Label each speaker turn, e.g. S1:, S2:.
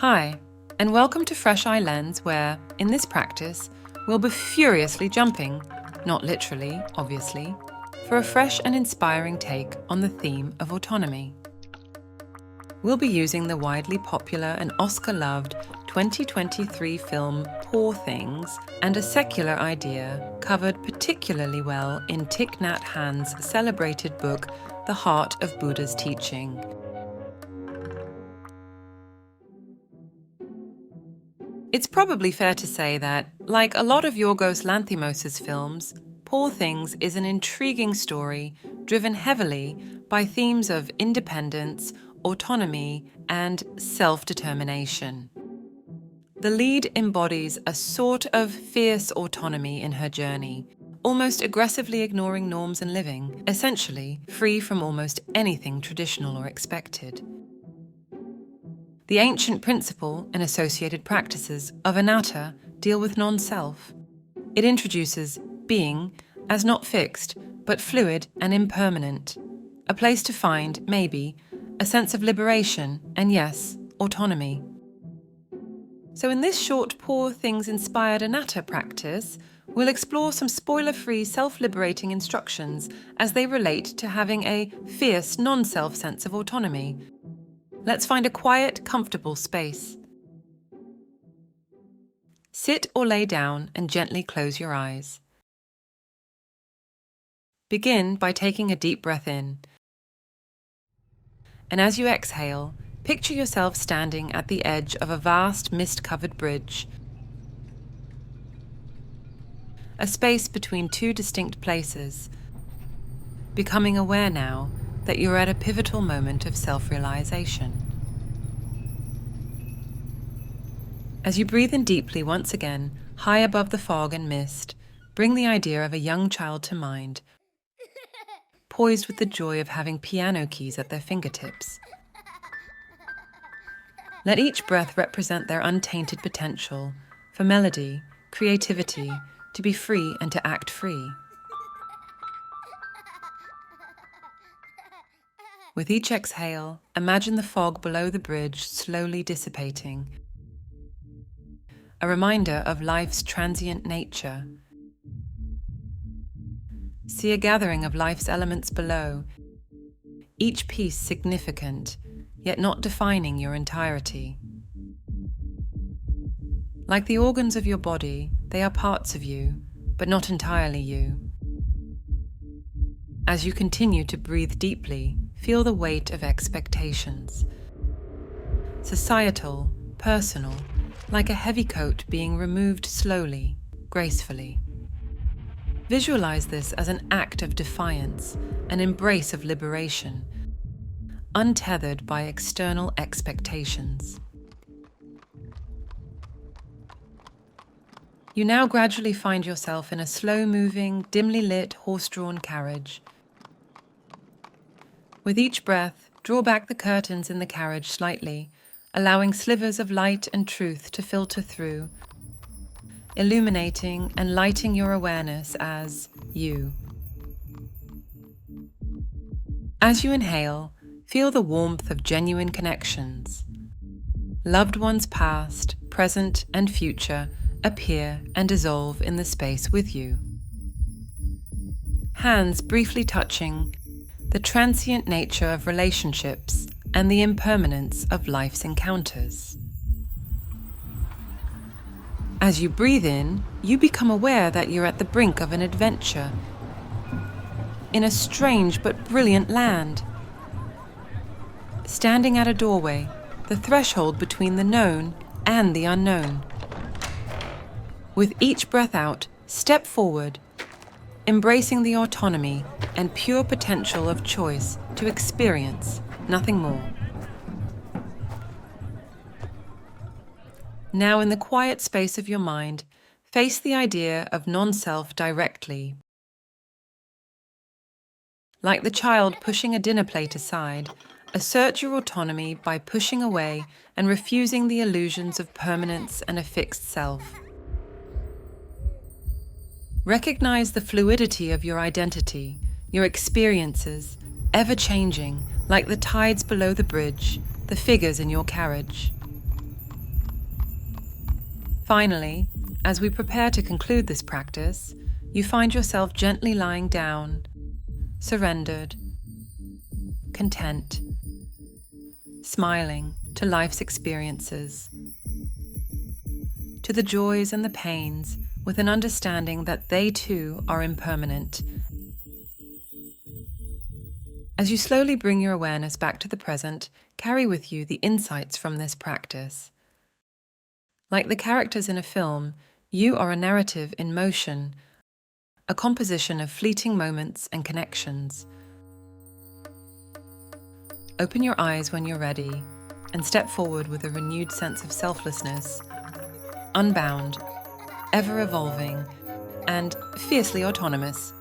S1: Hi, and welcome to Fresh Eye Lens, where, in this practice, we'll be furiously jumping, not literally, obviously, for a fresh and inspiring take on the theme of autonomy. We'll be using the widely popular and Oscar-loved 2023 film Poor Things and a secular idea covered particularly well in Thich Nhat Hanh's celebrated book, The Heart of Buddha's Teaching. It's probably fair to say that, like a lot of Yorgos Lanthimos' films, Poor Things is an intriguing story driven heavily by themes of independence, autonomy, and self-determination. The lead embodies a sort of fierce autonomy in her journey, almost aggressively ignoring norms and living, essentially free from almost anything traditional or expected. The ancient principle and associated practices of Anatta deal with non-self. It introduces being as not fixed, but fluid and impermanent, a place to find, maybe, a sense of liberation and, yes, autonomy. So in this short Poor Things-inspired Anatta practice, we'll explore some spoiler-free, self-liberating instructions as they relate to having a fierce, non-self sense of autonomy. Let's find a quiet, comfortable space. Sit or lay down and gently close your eyes. Begin by taking a deep breath in. And as you exhale, picture yourself standing at the edge of a vast mist-covered bridge, a space between two distinct places, becoming aware now that you're at a pivotal moment of self-realization. As you breathe in deeply once again, high above the fog and mist, bring the idea of a young child to mind, poised with the joy of having piano keys at their fingertips. Let each breath represent their untainted potential for melody, creativity, to be free and to act free. With each exhale, imagine the fog below the bridge slowly dissipating, a reminder of life's transient nature. See a gathering of life's elements below, each piece significant, yet not defining your entirety. Like the organs of your body, they are parts of you, but not entirely you. As you continue to breathe deeply, feel the weight of expectations. Societal, personal, like a heavy coat being removed slowly, gracefully. Visualize this as an act of defiance, an embrace of liberation, untethered by external expectations. You now gradually find yourself in a slow-moving, dimly lit, horse-drawn carriage. With each breath, draw back the curtains in the carriage slightly, allowing slivers of light and truth to filter through, illuminating and lighting your awareness as you. As you inhale, feel the warmth of genuine connections. Loved ones past, present, and future appear and dissolve in the space with you. Hands briefly touching, the transient nature of relationships and the impermanence of life's encounters. As you breathe in, you become aware that you're at the brink of an adventure, in a strange but brilliant land. Standing at a doorway, the threshold between the known and the unknown. With each breath out, step forward, embracing the autonomy and pure potential of choice to experience, nothing more. Now, in the quiet space of your mind, face the idea of non-self directly. Like the child pushing a dinner plate aside, assert your autonomy by pushing away and refusing the illusions of permanence and a fixed self. Recognize the fluidity of your identity, your experiences, ever-changing, like the tides below the bridge, the figures in your carriage. Finally, as we prepare to conclude this practice, you find yourself gently lying down, surrendered, content, smiling to life's experiences, to the joys and the pains, with an understanding that they too are impermanent. As you slowly bring your awareness back to the present, carry with you the insights from this practice. Like the characters in a film, you are a narrative in motion, a composition of fleeting moments and connections. Open your eyes when you're ready and step forward with a renewed sense of selflessness, unbound, ever evolving, and fiercely autonomous.